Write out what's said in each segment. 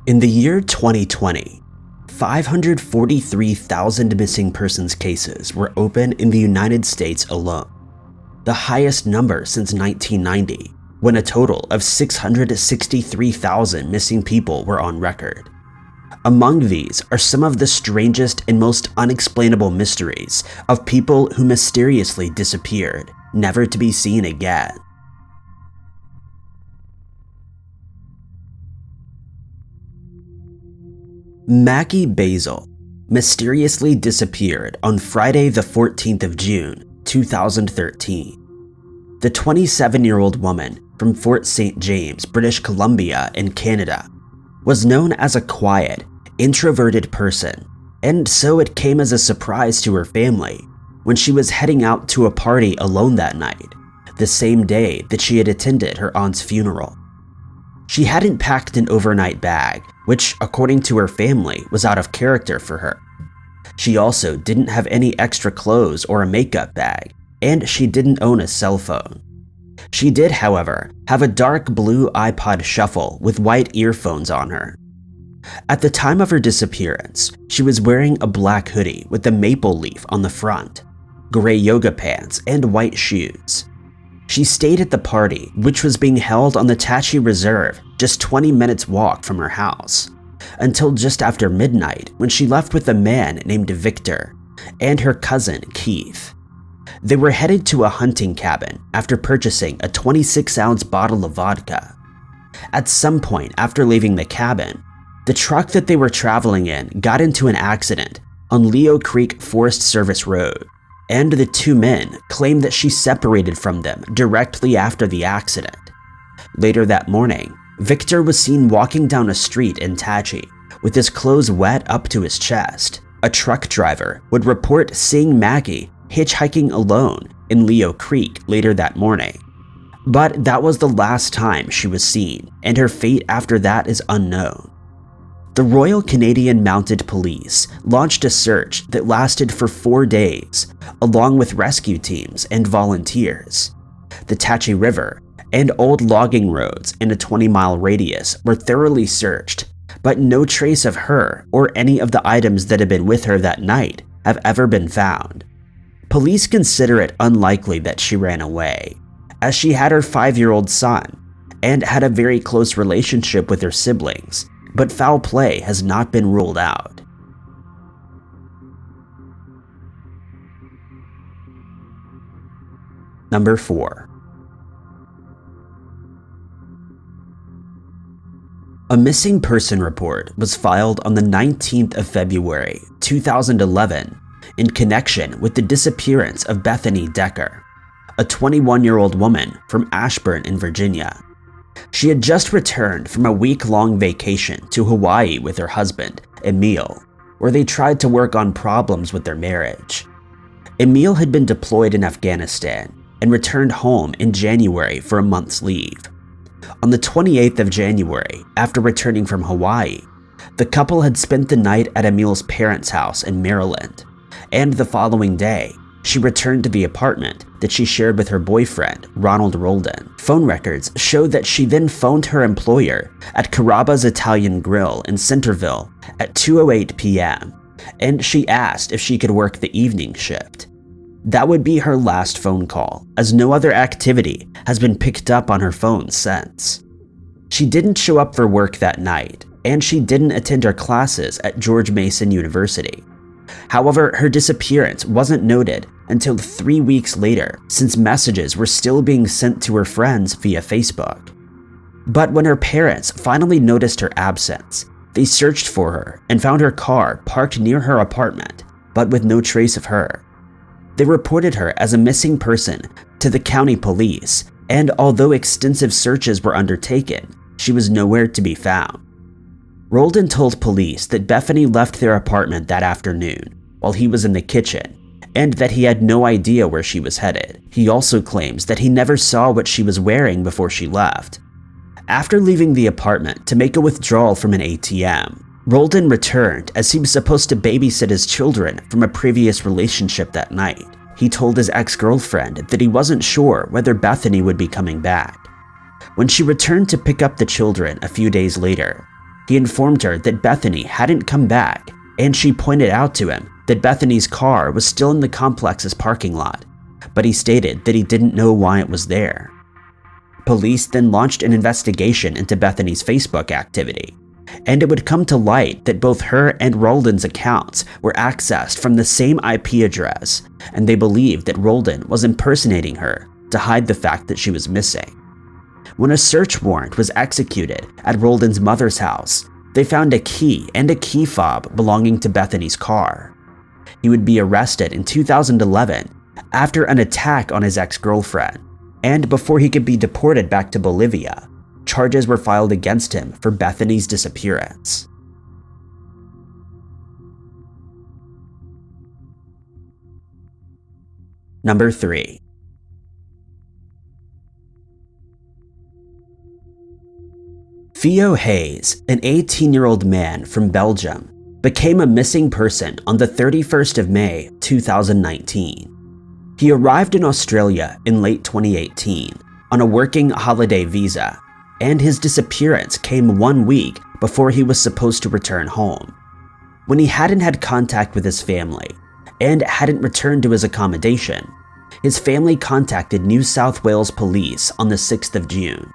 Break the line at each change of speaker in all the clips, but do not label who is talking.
In the year 2020, 543,000 missing persons cases were open in the United States alone, the highest number since 1990, when a total of 663,000 missing people were on record. Among these are some of the strangest and most unexplainable mysteries of people who mysteriously disappeared, never to be seen again. Maki Basil mysteriously disappeared on Friday the 14th of June, 2013. The 27-year-old woman from Fort St. James, British Columbia in Canada, was known as a quiet, introverted person, and so it came as a surprise to her family when she was heading out to a party alone that night, the same day that she had attended her aunt's funeral. She hadn't packed an overnight bag, which, according to her family, was out of character for her. She also didn't have any extra clothes or a makeup bag, and she didn't own a cell phone. She did, however, have a dark blue iPod Shuffle with white earphones on her. At the time of her disappearance, she was wearing a black hoodie with a maple leaf on the front, gray yoga pants, and white shoes. She stayed at the party, which was being held on the Tachi Reserve, just 20 minutes walk from her house, until just after midnight when she left with a man named Victor and her cousin Keith. They were headed to a hunting cabin after purchasing a 26-ounce bottle of vodka. At some point after leaving the cabin, the truck that they were traveling in got into an accident on Leo Creek Forest Service Road, and the two men claimed that she separated from them directly after the accident. Later that morning, Victor was seen walking down a street in Tachi with his clothes wet up to his chest. A truck driver would report seeing Maggie hitchhiking alone in Leo Creek later that morning. But that was the last time she was seen, and her fate after that is unknown. The Royal Canadian Mounted Police launched a search that lasted for 4 days, along with rescue teams and volunteers. The Tachi River and old logging roads in a 20-mile radius were thoroughly searched, but no trace of her or any of the items that had been with her that night have ever been found. Police consider it unlikely that she ran away, as she had her 5-year-old son and had a very close relationship with her siblings, but foul play has not been ruled out. Number 4. A missing person report was filed on the 19th of February, 2011, in connection with the disappearance of Bethany Decker, a 21-year-old woman from Ashburn in Virginia. She had just returned from a week-long vacation to Hawaii with her husband, Emil, where they tried to work on problems with their marriage. Emil had been deployed in Afghanistan and returned home in January for a month's leave. On the 28th of January, after returning from Hawaii, the couple had spent the night at Emil's parents' house in Maryland, and the following day, she returned to the apartment that she shared with her boyfriend, Ronald Roldan. Phone records show that she then phoned her employer at Carrabba's Italian Grill in Centerville at 2:08 p.m., and she asked if she could work the evening shift. That would be her last phone call, as no other activity has been picked up on her phone since. She didn't show up for work that night, and she didn't attend her classes at George Mason University. However, her disappearance wasn't noted until 3 weeks later, since messages were still being sent to her friends via Facebook. But when her parents finally noticed her absence, they searched for her and found her car parked near her apartment, but with no trace of her. They reported her as a missing person to the county police, and although extensive searches were undertaken, she was nowhere to be found. Roldan told police that Bethany left their apartment that afternoon while he was in the kitchen, and that he had no idea where she was headed. He also claims that he never saw what she was wearing before she left. After leaving the apartment to make a withdrawal from an ATM, Roldan returned as he was supposed to babysit his children from a previous relationship that night. He told his ex-girlfriend that he wasn't sure whether Bethany would be coming back. When she returned to pick up the children a few days later, He informed her that Bethany hadn't come back, and she pointed out to him that Bethany's car was still in the complex's parking lot, but he stated that he didn't know why it was there. Police then launched an investigation into Bethany's Facebook activity, and it would come to light that both her and Roldan's accounts were accessed from the same IP address, and they believed that Roldan was impersonating her to hide the fact that she was missing. When a search warrant was executed at Roldan's mother's house, they found a key and a key fob belonging to Bethany's car. He would be arrested in 2011 after an attack on his ex-girlfriend, and before he could be deported back to Bolivia, charges were filed against him for Bethany's disappearance. Number 3. Theo Hayes, an 18-year-old man from Belgium, became a missing person on the 31st of May, 2019. He arrived in Australia in late 2018 on a working holiday visa, and his disappearance came 1 week before he was supposed to return home. When he hadn't had contact with his family and hadn't returned to his accommodation, his family contacted New South Wales police on the 6th of June.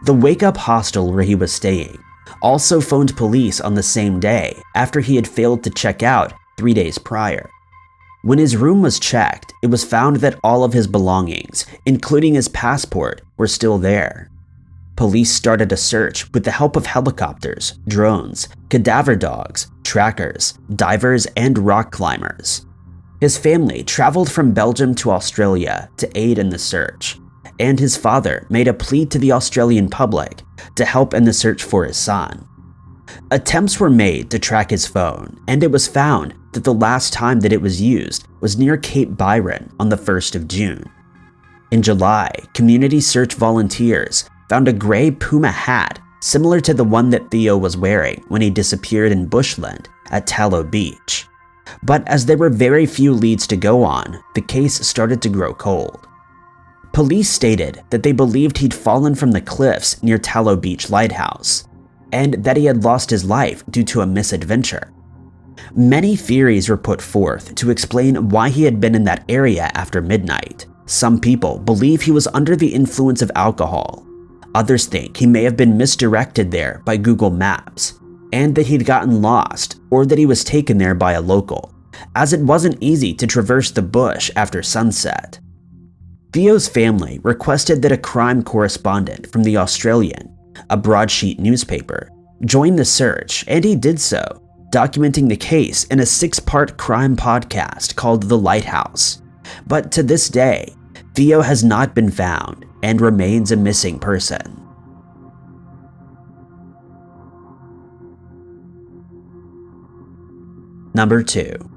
The Wake Up hostel where he was staying also phoned police on the same day after he had failed to check out 3 days prior. When his room was checked, it was found that all of his belongings, including his passport, were still there. Police started a search with the help of helicopters, drones, cadaver dogs, trackers, divers, and rock climbers. His family traveled from Belgium to Australia to aid in the search, and his father made a plea to the Australian public to help in the search for his son. Attempts were made to track his phone, and it was found that the last time that it was used was near Cape Byron on the 1st of June. In July, community search volunteers found a gray Puma hat similar to the one that Theo was wearing when he disappeared in bushland at Tallow Beach. But as there were very few leads to go on, the case started to grow cold. Police stated that they believed he'd fallen from the cliffs near Tallow Beach Lighthouse, and that he had lost his life due to a misadventure. Many theories were put forth to explain why he had been in that area after midnight. Some people believe he was under the influence of alcohol. Others think he may have been misdirected there by Google Maps, and that he'd gotten lost or that he was taken there by a local, as it wasn't easy to traverse the bush after sunset. Theo's family requested that a crime correspondent from The Australian, a broadsheet newspaper, join the search, and he did so, documenting the case in a 6-part crime podcast called The Lighthouse. But to this day, Theo has not been found and remains a missing person. Number 2.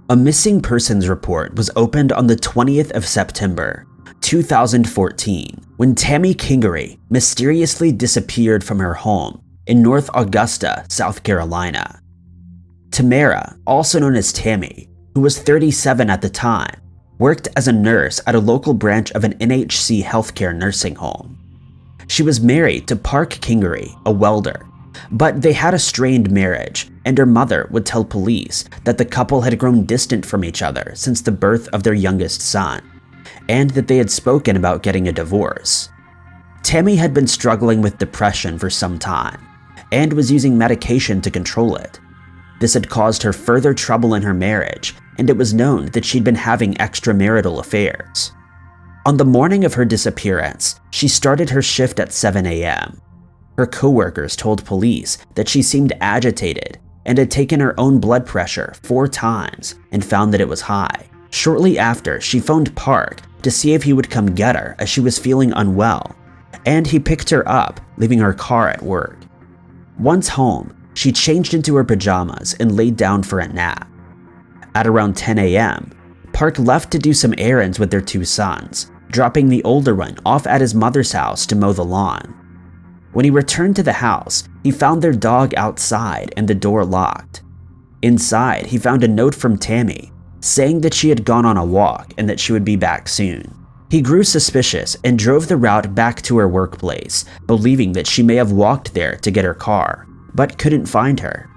A missing persons report was opened on the 20th of September, 2014, when Tammy Kingery mysteriously disappeared from her home in North Augusta, South Carolina. Tamara, also known as Tammy, who was 37 at the time, worked as a nurse at a local branch of an NHC healthcare nursing home. She was married to Park Kingery, a welder, but they had a strained marriage, and her mother would tell police that the couple had grown distant from each other since the birth of their youngest son, and that they had spoken about getting a divorce. Tammy had been struggling with depression for some time, and was using medication to control it. This had caused her further trouble in her marriage, and it was known that she'd been having extramarital affairs. On the morning of her disappearance, she started her shift at 7 a.m. Her coworkers told police that she seemed agitated and had taken her own blood pressure 4 times and found that it was high. Shortly after, she phoned Park to see if he would come get her as she was feeling unwell, and he picked her up, leaving her car at work. Once home, she changed into her pajamas and laid down for a nap. At around 10 a.m., Park left to do some errands with their 2 sons, dropping the older one off at his mother's house to mow the lawn. When he returned to the house, he found their dog outside and the door locked. Inside, he found a note from Tammy saying that she had gone on a walk and that she would be back soon. He grew suspicious and drove the route back to her workplace, believing that she may have walked there to get her car, but couldn't find her.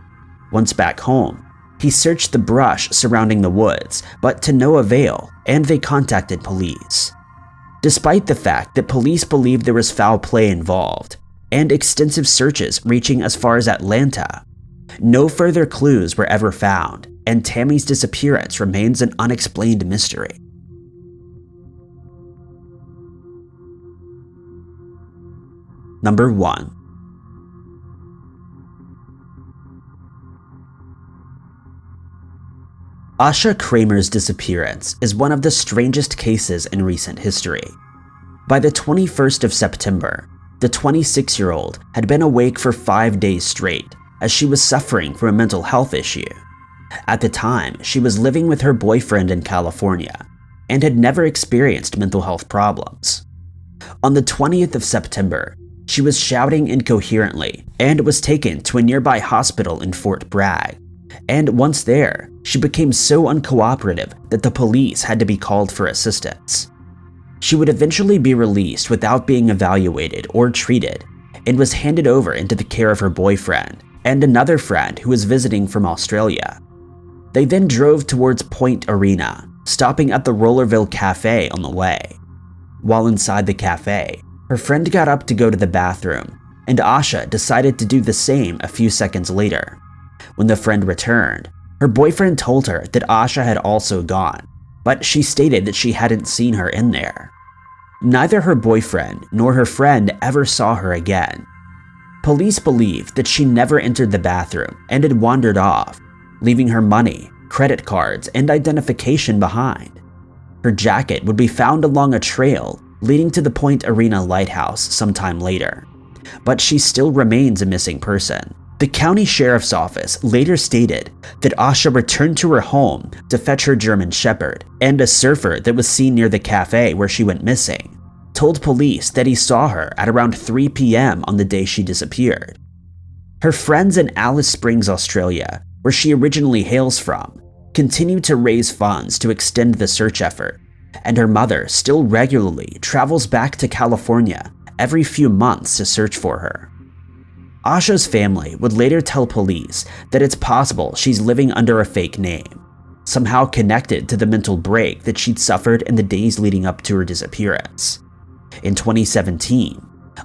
Once back home, he searched the brush surrounding the woods, but to no avail, and they contacted police. Despite the fact that police believed there was foul play involved, and extensive searches reaching as far as Atlanta, no further clues were ever found, and Tammy's disappearance remains an unexplained mystery. Number 1. Asha Kramer's disappearance is one of the strangest cases in recent history. By the 21st of September, the 26-year-old had been awake for 5 days straight as she was suffering from a mental health issue. At the time, she was living with her boyfriend in California and had never experienced mental health problems. On the 20th of September, she was shouting incoherently and was taken to a nearby hospital in Fort Bragg. And once there, she became so uncooperative that the police had to be called for assistance. She would eventually be released without being evaluated or treated and was handed over into the care of her boyfriend and another friend who was visiting from Australia. They then drove towards Point Arena, stopping at the Rollerville Cafe on the way. While inside the cafe, her friend got up to go to the bathroom, and Asha decided to do the same a few seconds later. When the friend returned, her boyfriend told her that Asha had also gone, but she stated that she hadn't seen her in there. Neither her boyfriend nor her friend ever saw her again. Police believed that she never entered the bathroom and had wandered off, leaving her money, credit cards, and identification behind. Her jacket would be found along a trail leading to the Point Arena lighthouse sometime later, but she still remains a missing person. The county sheriff's office later stated that Asha returned to her home to fetch her German Shepherd, and a surfer that was seen near the cafe where she went missing told police that he saw her at around 3 p.m. on the day she disappeared. Her friends in Alice Springs, Australia, where she originally hails from, continue to raise funds to extend the search effort, and her mother still regularly travels back to California every few months to search for her. Asha's family would later tell police that it's possible she's living under a fake name, somehow connected to the mental break that she'd suffered in the days leading up to her disappearance. In 2017,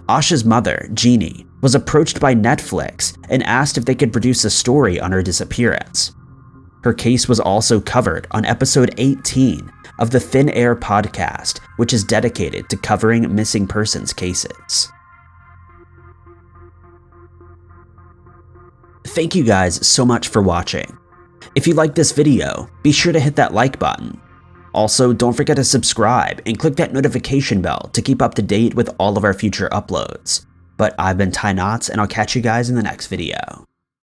Asha's mother, Jeannie, was approached by Netflix and asked if they could produce a story on her disappearance. Her case was also covered on episode 18 of the Thin Air podcast, which is dedicated to covering missing persons cases. Thank you guys so much for watching. If you liked this video, be sure to hit that like button. Also, don't forget to subscribe and click that notification bell to keep up to date with all of our future uploads. But I've been Ty Knotts, and I'll catch you guys in the next video.